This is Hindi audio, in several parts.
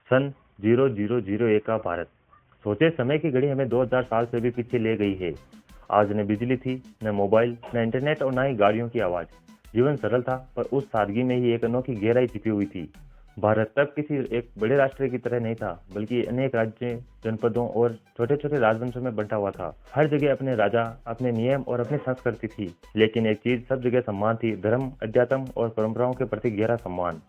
सन 0001 का भारत। सोचे समय की घड़ी हमें 2000 साल से भी पीछे ले गई है। आज न बिजली थी, न मोबाइल, न इंटरनेट और न ही गाड़ियों की आवाज। जीवन सरल था, पर उस सादगी में ही एक अनोखी गहराई छिपी हुई थी। भारत तब किसी एक बड़े राष्ट्र की तरह नहीं था, बल्कि अनेक राज्यों, जनपदों और छोटे छोटे राजवंशों में बंटा हुआ था। हर जगह अपने राजा, अपने नियम और अपनी संस्कृति थी। लेकिन एक चीज सब जगह सम्मान थी: धर्म, अध्यात्म और परंपराओं के प्रति गहरा सम्मान।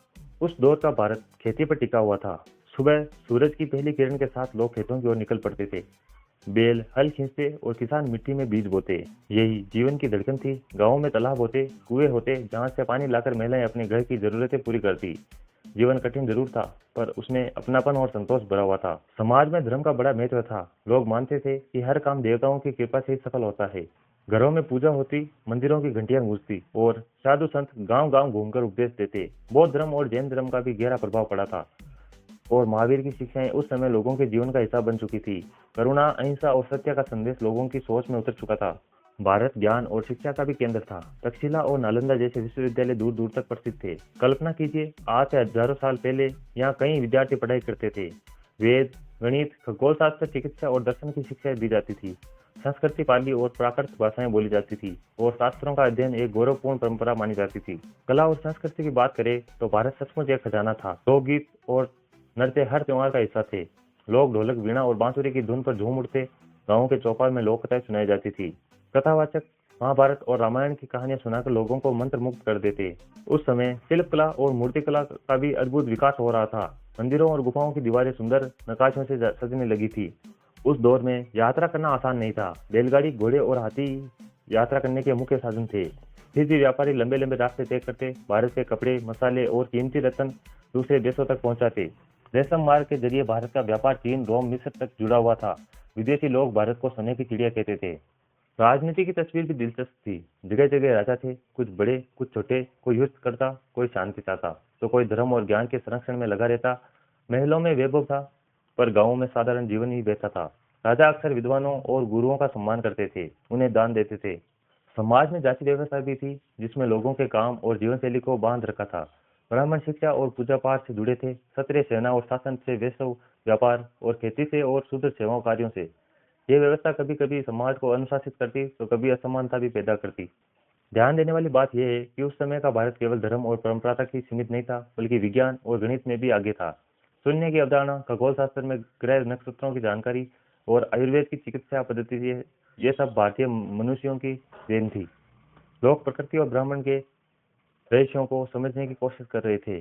उस दौर का भारत खेती पर टिका हुआ था। सुबह सूरज की पहली किरण के साथ लोग खेतों की ओर निकल पड़ते थे। बैल हल खींचते और किसान मिट्टी में बीज बोते। यही जीवन की धड़कन थी। गाँव में तालाब होते, कुएं होते, जहाँ से पानी लाकर महिलाएं अपने घर की जरूरतें पूरी करती। जीवन कठिन जरूर था, पर उसमें अपनापन और संतोष भरा हुआ था। समाज में धर्म का बड़ा महत्व था। लोग मानते थे कि हर काम देवताओं की कृपा से ही सफल होता है। घरों में पूजा होती, मंदिरों की घंटियां गूंजती और साधु संत गांव गांव घूमकर उपदेश देते। बौद्ध धर्म और जैन धर्म का भी गहरा प्रभाव पड़ा था, और महावीर की शिक्षाएं उस समय लोगों के जीवन का हिस्सा बन चुकी थी। करुणा, अहिंसा और सत्य का संदेश लोगों की सोच में उतर चुका था। भारत ज्ञान और शिक्षा का भी केंद्र था। तक्षशिला और नालंदा जैसे विश्वविद्यालय दूर दूर तक प्रसिद्ध थे। कल्पना कीजिए, आज से हजारों साल पहले यहाँ कई विद्यार्थी पढ़ाई करते थे। वेद, गणित, खगोल शास्त्र, चिकित्सा और दर्शन की शिक्षाएं दी जाती थी। संस्कृति, पाली और प्राकृत भाषाएं बोली जाती थी, और शास्त्रों का अध्ययन एक गौरवपूर्ण परंपरा मानी जाती थी। कला और संस्कृति की बात करें तो भारत सचमुच एक खजाना था। लोकगीत और नृत्य हर त्योहार का हिस्सा थे। लोग ढोलक, वीणा और बांसुरी की धुन पर झूम उठते। गाँव के चौपाल में लोक कथाएं सुनाई जाती थी। कथावाचक महाभारत और रामायण की कहानियां सुनाकर लोगों को मंत्रमुग्ध कर देते। उस समय शिल्पकला और मूर्तिकला का भी अद्भुत विकास हो रहा था। मंदिरों और गुफाओं की दीवारें सुंदर नक्काशियों से सजने लगी थी। उस दौर में यात्रा करना आसान नहीं था। बैलगाड़ी, घोड़े और हाथी यात्रा करने के मुख्य साधन थे। फिर भी व्यापारी लंबे लंबे रास्ते तय करते। भारत से कपड़े, मसाले और कीमती रत्न दूसरे देशों तक पहुंचाते। रेशम मार्ग के जरिए भारत का व्यापार चीन, रोम, मिस्र तक जुड़ा हुआ था। विदेशी लोग भारत को सोने की चिड़िया कहते थे। राजनीति की तस्वीर भी दिलचस्प थी। जगह जगह राजा थे, कुछ बड़े, कुछ छोटे। कोई युद्ध करता, कोई शांति चाहता, तो कोई धर्म और ज्ञान के संरक्षण में लगा रहता। महलों में वैभव था, पर गांवों में साधारण जीवन ही बहता था। राजा अक्सर विद्वानों और गुरुओं का सम्मान करते थे, उन्हें दान देते थे। समाज में जाति व्यवस्था भी थी, जिसमें लोगों के काम और जीवन शैली को बांध रखा था। ब्राह्मण शिक्षा और पूजा पाठ से जुड़े थे। क्षत्रिय सेना और शासन से, वैश्य व्यापार और खेती से, और शूद्र सेवाओं कार्यों से। ये व्यवस्था कभी कभी समाज को अनुशासित करती, तो कभी असमानता भी पैदा करती। ध्यान देने वाली बात यह है कि उस समय का भारत केवल धर्म और परंपरा तक ही सीमित नहीं था, बल्कि विज्ञान और गणित में भी आगे था। शून्य की अवधारणा, खगोल शास्त्र में ग्रह नक्षत्रों की जानकारी, और आयुर्वेद की चिकित्सा पद्धति, ये सब भारतीय मनुष्यों की देन थी। लोग प्रकृति और ब्राह्मण के रहस्यों को समझने की कोशिश कर रहे थे।